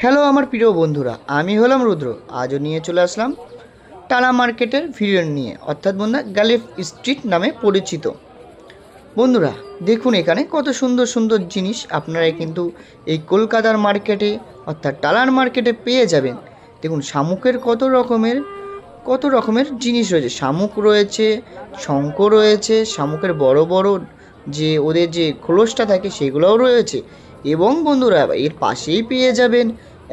Hello আমার প্রিয় বন্ধুরা, আমি হলাম রুদ্র। আজও নিয়ে চলে আসলাম টালা মার্কেটের ভিডিও নিয়ে, অর্থাৎ বন্ধুরা গালিফ স্ট্রিট নামে পরিচিত। বন্ধুরা দেখুন এখানে কত সুন্দর সুন্দর জিনিস আপনারা কিন্তু এই কলকাতার মার্কেটে অর্থাৎ টালার মার্কেটে পেয়ে যাবেন। দেখুন শামুকের কত রকমের জিনিস রয়েছে। শামুক রয়েছে, শঙ্খ রয়েছে, শামুকের বড় বড় যে ওদের যে খোলসটা থাকে সেগুলোও রয়েছে। এবং বন্ধুরা এর পাশেই পেয়ে যাবেন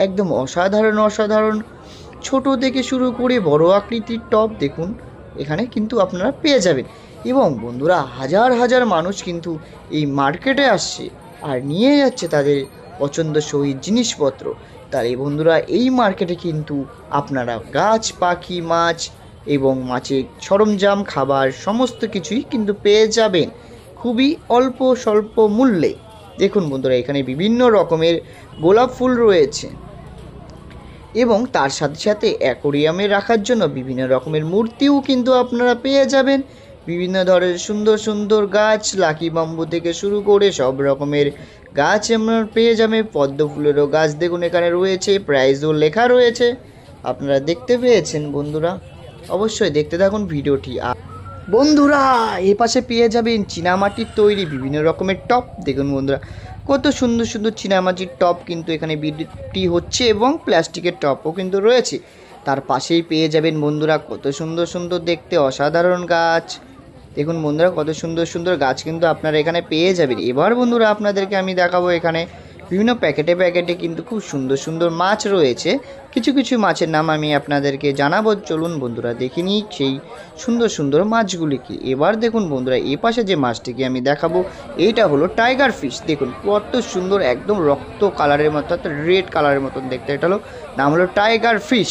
একদম অসাধারণ অসাধারণ ছোট থেকে শুরু করে বড় আকৃতির টব। দেখুন এখানে কিন্তু আপনারা পেয়ে যাবেন। এবং বন্ধুরা হাজার হাজার মানুষ কিন্তু এই মার্কেটে আসছে আর নিয়ে যাচ্ছে তাদের পছন্দসই জিনিসপত্র। তাই বন্ধুরা এই মার্কেটে কিন্তু আপনারা গাছ পাখি মাছ এবং মাছের সরঞ্জাম খাবার সমস্ত কিছুই কিন্তু পেয়ে যাবেন খুবই অল্প স্বল্প মূল্যে। দেখুন বন্ধুরা এখানে বিভিন্ন রকমের গোলাপ ফুল রয়েছে এবং তার সাথে সাথে অ্যাকোরিয়ামে রাখার জন্য বিভিন্ন রকমের মূর্তিও কিন্তু আপনারা পেয়ে যাবেন। বিভিন্ন ধরনের সুন্দর সুন্দর গাছ, লাকি বাম্বু থেকে শুরু করে সব রকমের গাছ আপনারা পেয়ে যাবেন। পদ্ম ফুলেরও গাছ দেখুন এখানে রয়েছে, প্রাইসও লেখা রয়েছে, আপনারা দেখতে পেয়েছেন। বন্ধুরা অবশ্যই দেখতে থাকুন ভিডিওটি। বন্ধুরা এ পাশে পেয়ে যাবেন চীনামাটির তৈরি বিভিন্ন রকমের টপ। দেখুন বন্ধুরা কত সুন্দর সুন্দর চীনামাটির টপ কিন্তু এখানে বিক্রি হচ্ছে এবং প্লাস্টিকের টপও কিন্তু রয়েছে। তার পাশেই পেয়ে যাবেন বন্ধুরা কত সুন্দর সুন্দর দেখতে অসাধারণ গাছ। দেখুন বন্ধুরা কত সুন্দর সুন্দর গাছ কিন্তু আপনারা এখানে পেয়ে যাবেন। এবার বন্ধুরা আপনাদেরকে আমি দেখাবো এখানে বিভিন্ন প্যাকেটে প্যাকেটে কিন্তু খুব সুন্দর সুন্দর মাছ রয়েছে। কিছু কিছু মাছের নাম আমি আপনাদেরকে জানাবো, চলুন বন্ধুরা দেখে নিই সেই সুন্দর সুন্দর মাছগুলিকে। এবার দেখুন বন্ধুরা এই পাশে যে মাছটিকে আমি দেখাবো এইটা হলো টাইগার ফিশ। দেখুন কত সুন্দর, একদম রক্ত কালারের মতো অর্থাৎ রেড কালারের মতন দেখতে। এটা হলো নাম হলো টাইগার ফিশ।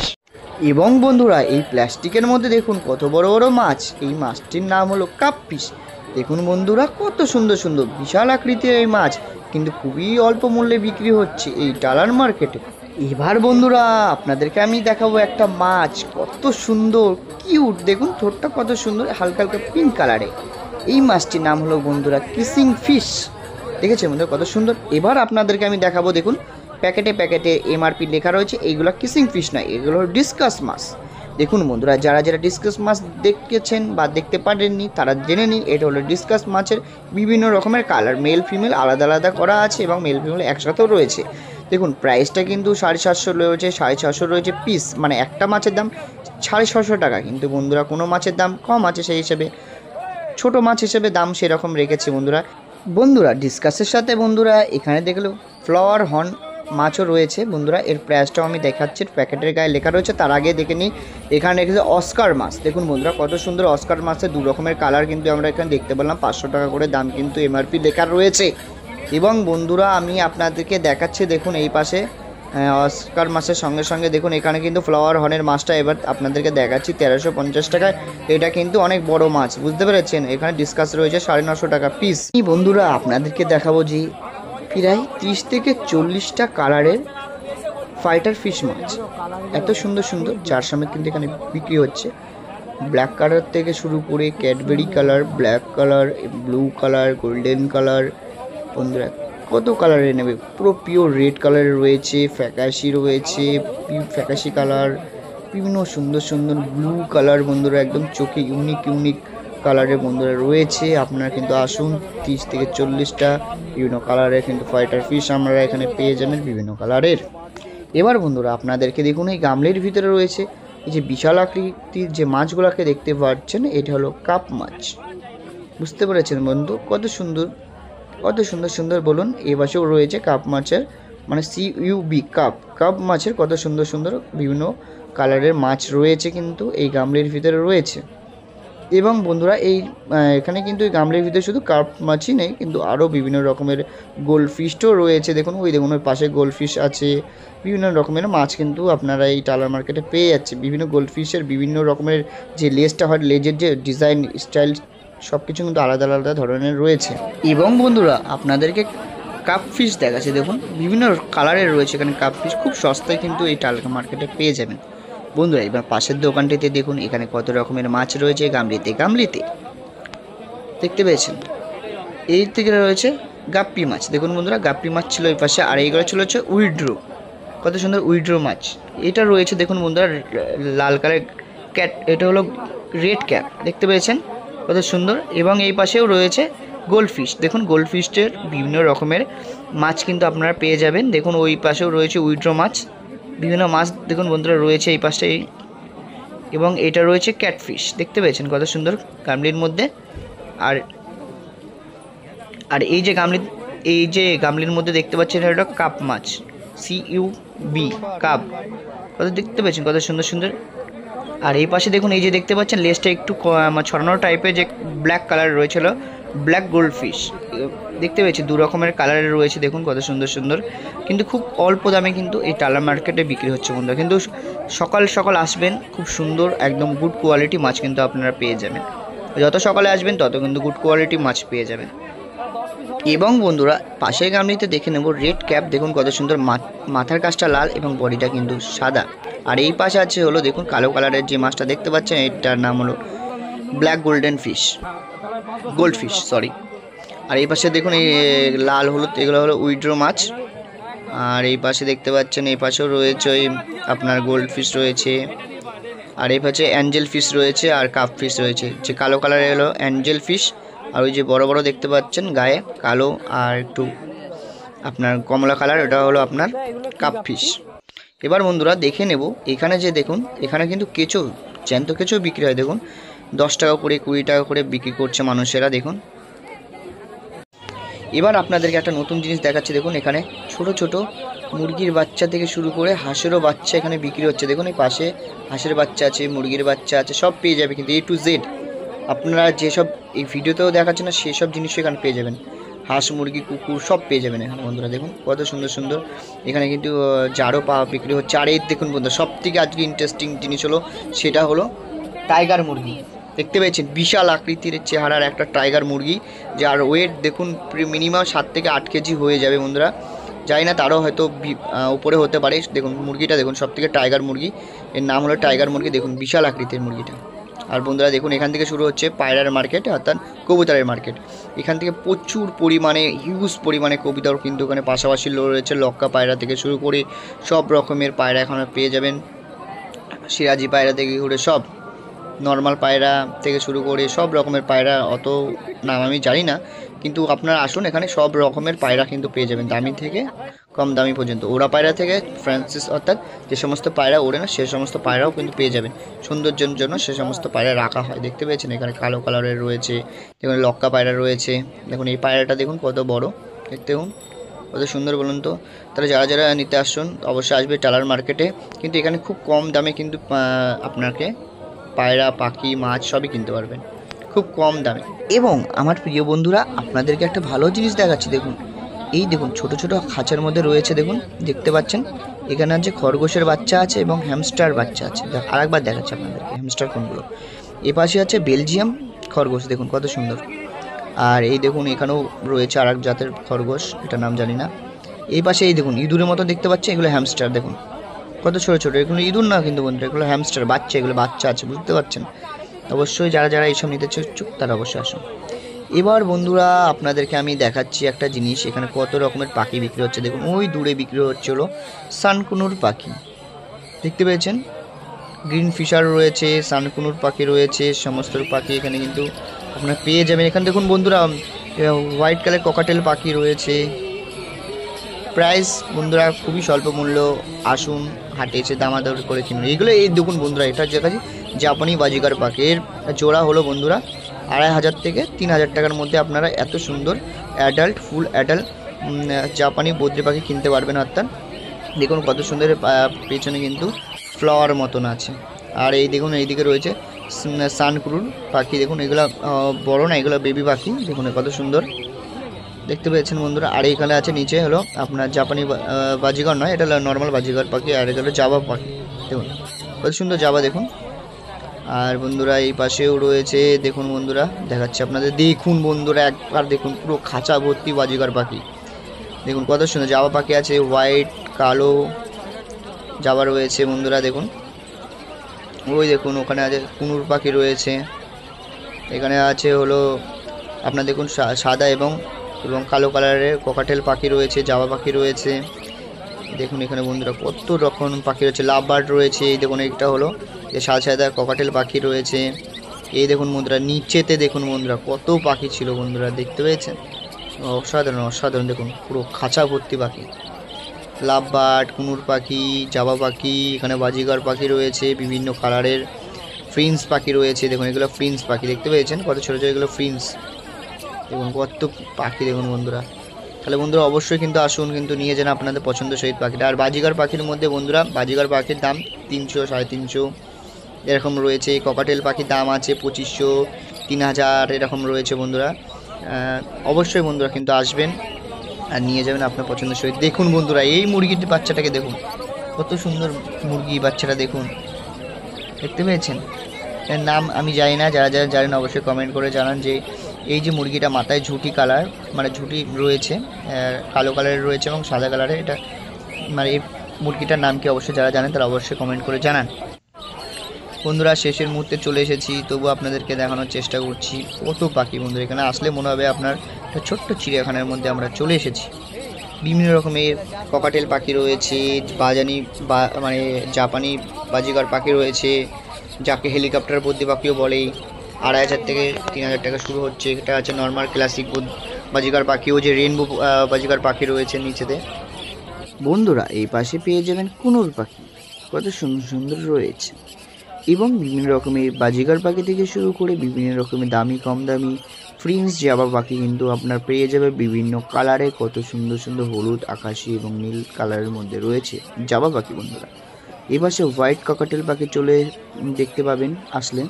এবং বন্ধুরা এই প্লাস্টিকের মধ্যে দেখুন কত বড় বড় মাছ। এই মাছটির নাম হলো কাপ ফিশ। দেখুন বন্ধুরা কত সুন্দর সুন্দর বিশাল আকৃতির এই মাছ কিন্তু খুবই অল্প মূল্যে বিক্রি হচ্ছে এই টালার মার্কেটে। এবার বন্ধুরা আপনাদেরকে আমি দেখাবো একটা মাছ, কত সুন্দর কিউট। দেখুন ঠোঁটটা কত সুন্দর, হালকা হালকা পিঙ্ক কালারে। এই মাছটির নাম হলো বন্ধুরা কিসিং ফিশ। দেখেছেন বন্ধুরা কত সুন্দর। এবার আপনাদেরকে আমি দেখাবো, দেখুন প্যাকেটে প্যাকেটে এমআরপি লেখা রয়েছে। এইগুলো কিসিং ফিশ নয়, এগুলো হলো ডিসকাস মাছ। দেখুন বন্ধুরা যারা যারা ডিসকাস মাছ দেখেছেন বা দেখতে পারেননি তারা জেনে নিন, এটা হলো ডিসকাস মাছের বিভিন্ন রকমের কালার, মেল ফিমেল আলাদা আলাদা করা আছে এবং মেল ফিমেল একসাথেও রয়েছে। দেখুন প্রাইসটা কিন্তু 750 রয়েছে, 750 রয়েছে পিস, মানে একটা মাছের দাম 650 টাকা। কিন্তু বন্ধুরা কোনো মাছের দাম কম আছে, সেই হিসেবে ছোট মাছ হিসেবে দাম সেরকম রেখেছে বন্ধুরা। বন্ধুরা ডিসকাসের সাথে বন্ধুরা এখানে দেখলো ফ্লাওয়ার হর্ন মাছও রয়েছে। বন্ধুরা এর প্রাইসটাও আমি দেখাচ্ছি, প্যাকেটের গায়ে লেখা রয়েছে। তার আগে দেখে নিই এখানে রেখেছে অস্কার মাছ। দেখুন বন্ধুরা কত সুন্দর অস্কার মাছের দু রকমের কালার কিন্তু আমরা এখানে দেখতে পেলাম। 500 টাকা করে দাম কিন্তু এমআরপি লেখা রয়েছে। এবং বন্ধুরা আমি আপনাদেরকে দেখাচ্ছি, দেখুন এই পাশে অস্কার মাছের সঙ্গে সঙ্গে দেখুন এখানে কিন্তু ফ্লাওয়ার হর্নের মাছটা এবার আপনাদেরকে দেখাচ্ছি 1350 টাকায়। এটা কিন্তু অনেক বড় মাছ, বুঝতে পেরেছেন। এখানে ডিসকাস রয়েছে 950 টাকা পিস। বন্ধুরা আপনাদেরকে দেখাবো যে প্রায় 30 থেকে 40টা কালারের ফাইটার ফিশ মাছ, এত সুন্দর সুন্দর, যার সামনে কিন্তু এখানে বিক্রি হচ্ছে। ব্ল্যাক কালার থেকে শুরু করে Cadbury colour, black colour, blue colour, golden colour. বন্ধুরা কত কালারে নেবে, পুরো পিওর রেড কালারের রয়েছে, ফ্যাকাশি রয়েছে, ফ্যাকাশি কালার, বিভিন্ন সুন্দর সুন্দর ব্লু কালার। বন্ধুরা একদম চোখে ইউনিক ইউনিক কালারের বন্ধুরা রয়েছে। আপনারা কিন্তু আসুন, 30 থেকে 40টা বিভিন্ন কালারের কিন্তু ফাইটার ফিশ আমরা এখানে পেয়ে যাবেন বিভিন্ন কালারের। এবার বন্ধুরা আপনাদেরকে দেখুন এই গামলির ভিতরে রয়েছে এই যে বিশাল আকৃতির যে মাছগুলোকে দেখতে পাচ্ছেন, এটা হলো কাপ মাছ। বুঝতে পেরেছেন বন্ধু কত সুন্দর, কত সুন্দর সুন্দর বলুন। এ পাশেও রয়েছে কাপ মাছের, মানে CUB কাপ, কাপ মাছের কত সুন্দর সুন্দর বিভিন্ন কালারের মাছ রয়েছে কিন্তু এই গামলির ভিতরে রয়েছে। এবং বন্ধুরা এই এখানে কিন্তু এই গামলির ভিতরে শুধু কাপ মাছই নেই, কিন্তু আরও বিভিন্ন রকমের গোল্ড ফিশও রয়েছে। দেখুন ওই দেখুন ওই পাশে গোল্ড ফিশ আছে, বিভিন্ন রকমের মাছ কিন্তু আপনারা এই টালার মার্কেটে পেয়ে যাচ্ছে। বিভিন্ন গোল্ড ফিশের বিভিন্ন রকমের যে লেজটা হয়, লেজের যে ডিজাইন স্টাইল সব কিছু কিন্তু আলাদা আলাদা ধরনের রয়েছে। এবং বন্ধুরা আপনাদেরকে কাপ ফিশ দেখাচ্ছে, দেখুন বিভিন্ন কালারের রয়েছে এখানে কাপ ফিশ, খুব সস্তায় কিন্তু এই টালা মার্কেটে পেয়ে যাবেন। বন্ধুরা এবার পাশের দোকানটিতে দেখুন এখানে কত রকমের মাছ রয়েছে গামলিতে গামলিতে, দেখতে পেয়েছেন। এই থেকে রয়েছে গাপ্পি মাছ। দেখুন বন্ধুরা গাপ্পি মাছ ছিল এই পাশে, আর এইগুলো ছিল হচ্ছে উইড্রো। কত সুন্দর উইড্রো মাছ। এটা রয়েছে দেখুন বন্ধুরা লাল কালার ক্যাট, এটা হলো রেড ক্যাপ, দেখতে পেয়েছেন কত সুন্দর। এবং এই পাশেও রয়েছে গোল্ড ফিশ। দেখুন গোল্ড ফিশের বিভিন্ন রকমের মাছ কিন্তু আপনারা পেয়ে যাবেন। দেখুন ওই পাশেও রয়েছে উইড্রো মাছ, বিভিন্ন মাছ দেখুন বন্ধুরা রয়েছে এই পাশটাই। এবং এটা রয়েছে ক্যাটফিশ, দেখতে পেয়েছেন কত সুন্দর গামলির মধ্যে। আর আর এই যে গামলির মধ্যে দেখতে পাচ্ছেন এটা কাপ মাছ, CUB কাপ, কত দেখতে পেয়েছেন কত সুন্দর সুন্দর। আর এই পাশে দেখুন এই যে দেখতে পাচ্ছেন লেজটা একটু ছড়ানো টাইপের যে ব্ল্যাক কালার রয়েছিল, ব্ল্যাক গোল্ড ফিশ, দেখতে পেয়েছি দু রকমের কালারের রয়েছে। দেখুন কত সুন্দর সুন্দর, কিন্তু খুব অল্প দামে কিন্তু এই টালার মার্কেটে বিক্রি হচ্ছে বন্ধুরা। কিন্তু সকাল সকাল আসবেন, খুব সুন্দর একদম গুড কোয়ালিটি মাছ কিন্তু আপনারা পেয়ে যাবেন। যত সকালে আসবেন তত কিন্তু গুড কোয়ালিটি মাছ পেয়ে যাবেন। এবং বন্ধুরা পাশের গামলিতে দেখে নেব রেড ক্যাপ, দেখুন কত সুন্দর, মাথার কাছটা লাল এবং বডিটা কিন্তু সাদা। আর এই পাশে আছে হলো দেখুন কালো কালারের যে মাছটা দেখতে পাচ্ছেন, এটার নাম হলো ব্ল্যাক গোল্ড ফিশ সরি। আর এই পাশে দেখুন এই লাল হলুদ এগুলো হলো উইড্রো মাছ। আর এই পাশে দেখতে পাচ্ছেন এই পাশেও রয়েছে ওই আপনার গোল্ড ফিশ রয়েছে। আর এই পাশে অ্যাঞ্জেল ফিশ রয়েছে আর কাপ ফিশ রয়েছে। যে কালো কালারের হলো অ্যাঞ্জেল ফিশ, আর ওই যে বড় বড় দেখতে পাচ্ছেন গায়ে কালো আর একটু আপনার কমলা কালার, ওটা হলো আপনার কাপ ফিশ। এবার বন্ধুরা দেখে নেব এখানে যে দেখুন এখানে কিন্তু কেঁচো, জ্যান্ত কেঁচো বিক্রি হয়। দেখুন 10 টাকা করে 20 টাকা করে বিক্রি করছে মানুষেরা। দেখুন এবার আপনাদেরকে একটা নতুন জিনিস দেখাচ্ছি। দেখুন এখানে ছোট ছোট মুরগির বাচ্চা থেকে শুরু করে হাঁসেরও বাচ্চা এখানে বিক্রি হচ্ছে। দেখুন এই পাশে হাঁসের বাচ্চা আছে, মুরগির বাচ্চা আছে, সব পেয়ে যাবে কিন্তু A to Z। আপনারা যেসব এই ভিডিওতেও দেখাচ্ছে না সেই সব জিনিসও এখানে পেয়ে যাবেন। হাঁস, মুরগি, কুকুর সব পেয়ে যাবেন এখানে বন্ধুরা। দেখুন কত সুন্দর সুন্দর এখানে কিন্তু জারও পাওয়া বিক্রি হচ্ছে। আর এই দেখুন বন্ধুরা সব থেকে আজকে ইন্টারেস্টিং জিনিস হলো সেটা হলো টাইগার মুরগি। দেখতে পেয়েছেন বিশাল আকৃতির চেহারার একটা টাইগার মুরগি, যার ওয়েট দেখুন মিনিমাম 7 থেকে 8 কেজি হয়ে যাবে বন্ধুরা। জানি না তারও হয়তো উপরে হতে পারে। দেখুন মুরগিটা দেখুন সব থেকে টাইগার মুরগি, এর নাম হলো টাইগার মুরগি। দেখুন বিশাল আকৃতির মুরগিটা। আর বন্ধুরা দেখুন এখান থেকে শুরু হচ্ছে পায়রার মার্কেট অর্থাৎ কবুতরের মার্কেট। এখান থেকে প্রচুর পরিমাণে হিউজ পরিমাণে কবুতর কিন্তু ওখানে পাশাপাশি রয়েছে। লক্কা পায়রা থেকে শুরু করে সব রকমের পায়রা এখানে পেয়ে যাবেন। সিরাজি পায়রা থেকে ঘুরে সব নর্মাল পায়রা থেকে শুরু করে সব রকমের পায়রা, অত নাম আমি জানি না, কিন্তু আপনারা আসুন এখানে সব রকমের পায়রা কিন্তু পেয়ে যাবেন, দামি থেকে কম দামি পর্যন্ত। ওরা পায়রা থেকে ফ্রান্সিস অর্থাৎ যে সমস্ত পায়রা ওড়ে না সে সমস্ত পায়রাও কিন্তু পেয়ে যাবেন। সৌন্দর্যের জন্য সে সমস্ত পায়রা রাখা হয়। দেখতে পেয়েছেন এখানে কালো কালারের রয়েছে, দেখুন লক্কা পায়রা রয়েছে। দেখুন এই পায়রাটা দেখুন কত বড়, দেখতে দেখুন কত সুন্দর বলুন তো। তাহলে যারা যারা নিতে আসুন অবশ্যই আসবে টালার মার্কেটে। কিন্তু এখানে খুব কম দামে কিন্তু আপনাকে পায়রা, পাখি, মাছ সবই কিনতে পারবেন খুব কম দামে। এবং আমার প্রিয় বন্ধুরা আপনাদেরকে একটা ভালো জিনিস দেখাচ্ছি। দেখুন এই দেখুন ছোট ছোট খাঁচার মধ্যে রয়েছে, দেখুন দেখতে পাচ্ছেন এখানে আছে খরগোশের বাচ্চা আছে এবং হ্যামস্টার বাচ্চা আছে। আরেকবার দেখাচ্ছি আপনাদেরকে হ্যামস্টার কোনগুলো। এপাশে আছে বেলজিয়াম খরগোশ, দেখুন কত সুন্দর। আর এই দেখুন এখানেও রয়েছে আরেক জাতের খরগোশ, এটা নাম জানি না। এই পাশে এই দেখুন ইঁদুরের মতো দেখতে পাচ্ছেন, এগুলো হ্যামস্টার। দেখুন কত ছোটো ছোটো, এগুলো ইঁদুর না কিন্তু বন্ধুরা, এগুলো হ্যামস্টার বাচ্চা, এগুলো বাচ্চা আছে, বুঝতে পারছেন। অবশ্যই যারা যারা এইসব নিতে ইচ্ছুক তারা অবশ্যই আসুন। এবার বন্ধুরা আপনাদেরকে আমি দেখাচ্ছি একটা জিনিস, এখানে কত রকমের পাখি বিক্রি হচ্ছে। দেখুন ওই দূরে বিক্রি হচ্ছে হলো সানকুনুর পাখি, দেখতে পেয়েছেন। গ্রিন ফিশার রয়েছে, সানকুনুর পাখি রয়েছে, সমস্ত পাখি এখানে কিন্তু আপনারা পেয়ে যাবেন। এখানে দেখুন বন্ধুরা হোয়াইট কালার ককাটেল পাখি রয়েছে। প্রাইস বন্ধুরা খুবই স্বল্প মূল্য, আসুন হাটে এসে দামাদার করে কিনুন। এইগুলো এই দেখুন বন্ধুরা, এটা যেখানে জাপানি বাজিকার পাখি, এর জোড়া হলো বন্ধুরা 2500 থেকে 3000 টাকার মধ্যে আপনারা এত সুন্দর অ্যাডাল্ট ফুল অ্যাডাল্ট জাপানি বদ্রি পাখি কিনতে পারবেন। অর্থাৎ দেখুন কত সুন্দর, পেছনে কিন্তু ফ্লাওয়ার মতন আছে। আর এই দেখুন এইদিকে রয়েছে সানকুনুর পাখি, দেখুন এগুলো বড় না, এগুলো বেবি পাখি, দেখুন কত সুন্দর দেখতে পেয়েছেন বন্ধুরা। আর এইখানে আছে নিচে হলো আপনার জাপানি বাজিগর নয়, এটা হলো নর্মাল বাজিগর পাখি। আর এটা হলো জাভা পাখি, দেখুন কত সুন্দর জাভা দেখুন। আর বন্ধুরা এই পাশেও রয়েছে, দেখুন বন্ধুরা দেখাচ্ছে আপনাদের, দেখুন বন্ধুরা একবার দেখুন পুরো খাঁচা ভর্তি বাজিগর পাখি, দেখুন কত সুন্দর জাভা পাখি আছে, হোয়াইট কালো জাভা রয়েছে বন্ধুরা। দেখুন ওই দেখুন ওখানে আছে কুনুর পাখি রয়েছে, এখানে আছে হলো আপনার দেখুন সাদা এবং কালো কালারের ককাটেল পাখি রয়েছে, জাভা পাখি রয়েছে। দেখুন এখানে বন্ধুরা কত রকম পাখি রয়েছে, লাভ বার্ড রয়েছে। এই দেখুন একটা হলো যে সাদা সাদা ককাটেল পাখি রয়েছে। এই দেখুন বন্ধুরা নিচেতে দেখুন বন্ধুরা কত পাখি ছিল বন্ধুরা, দেখতে পেয়েছেন? অসাধারণ অসাধারণ, দেখুন পুরো খাঁচা ভর্তি পাখি। লাভ বার্ড, কুনুর পাখি, জাবা পাখি, এখানে বাজিগার পাখি রয়েছে বিভিন্ন কালারের। ফ্রিন্স পাখি রয়েছে, দেখুন এগুলো ফ্রিন্স পাখি, দেখতে পেয়েছেন কত ছোটো ছোটো এগুলো ফ্রিন্স। দেখুন কত পাখি দেখুন বন্ধুরা। তাহলে বন্ধুরা অবশ্যই কিন্তু আসুন, কিন্তু নিয়ে যান আপনাদের পছন্দ সহিত পাখিটা। আর বাজিগার পাখির মধ্যে বন্ধুরা, বাজিগার পাখির দাম 300, 350 এরকম রয়েছে। ককাটেল পাখির দাম আছে 2500, 3000 এরকম রয়েছে বন্ধুরা। অবশ্যই বন্ধুরা কিন্তু আসবেন আর নিয়ে যাবেন আপনার পছন্দের সহিত। দেখুন বন্ধুরা এই মুরগিটির বাচ্চাটাকে দেখুন, কত সুন্দর মুরগি বাচ্চাটা দেখুন, দেখতে পেয়েছেন? এর নাম আমি জানি না, যারা যারা জানেন অবশ্যই কমেন্ট করে জানান। যে এই যে মুরগিটা মাথায় ঝুঁটি কালার, মানে ঝুঁটি রয়েছে, কালো কালারের রয়েছে এবং সাদা কালারের, এটা মানে এই মুরগিটার নাম কি অবশ্যই যারা জানেন তারা অবশ্যই কমেন্ট করে জানান। বন্ধুরা শেষের মুহূর্তে চলে এসেছি, তবু আপনাদেরকে দেখানোর চেষ্টা করছি কত পাখি। বন্ধুরা এখানে আসলে মনে হবে আপনার একটা ছোট্ট চিড়িয়াখানার মধ্যে আমরা চলে এসেছি। বিভিন্ন রকমের ককাটেল পাখি রয়েছে, বাজানি মানে জাপানি বাজিগার পাখি রয়েছে, যাকে হেলিকপ্টার বদ্রি পাখিও বলে। 2500 থেকে 3000 টাকা শুরু হচ্ছে। এটা আছে নর্মাল ক্লাসিক বাজিগার পাখিও, যে রেনবো বাজিগার পাখি রয়েছে নিচেতে। বন্ধুরা এই পাশে পেয়ে যাবেন কুনুর পাখি, কত সুন্দর সুন্দর রয়েছে। এবং বিভিন্ন রকমের বাজিগার পাখি থেকে শুরু করে বিভিন্ন রকমের দামি কম দামি ফ্রিন্স জাবা পাখি কিন্তু আপনার পেয়ে যাবে বিভিন্ন কালারে। কত সুন্দর সুন্দর হলুদ, আকাশি এবং নীল কালারের মধ্যে রয়েছে জাবা পাখি। বন্ধুরা এপাশে হোয়াইট ককাটেল পাখি চলে দেখতে পাবেন আসলে।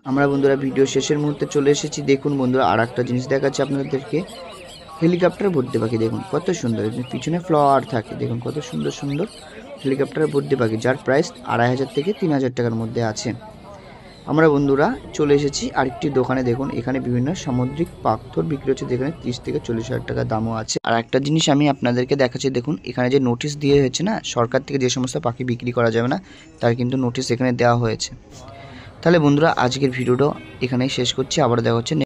আমরা বন্ধুরা ভিডিও শেষের মুহূর্তে চলে এসেছি। দেখুন বন্ধুরা আর একটা জিনিস দেখাচ্ছি আপনাদেরকে, হেলিকপ্টার বদ্রি পাখি দেখুন কত সুন্দর, পিছনে ফ্লাওয়ার থাকে, দেখুন কত সুন্দর সুন্দর হেলিকপ্টার বদ্রি পাখি, যার প্রাইস 2500 থেকে 3000 টাকার মধ্যে আছে। আমরা বন্ধুরা চলে এসেছি আরেকটি দোকানে। দেখুন এখানে বিভিন্ন সামুদ্রিক পাথর বিক্রি হচ্ছে, যেখানে 30 থেকে 40,000 টাকা দামও আছে। আর একটা জিনিস আমি আপনাদেরকে দেখাচ্ছি, দেখুন এখানে যে নোটিশ দিয়ে হয়েছে না, সরকার থেকে যে সমস্ত পাখি বিক্রি করা যাবে না তার কিন্তু নোটিশ এখানে দেওয়া হয়েছে। তাহলে বন্ধুরা আজকের ভিডিওটা এখানেই শেষ করছি, আবার দেখা হচ্ছে।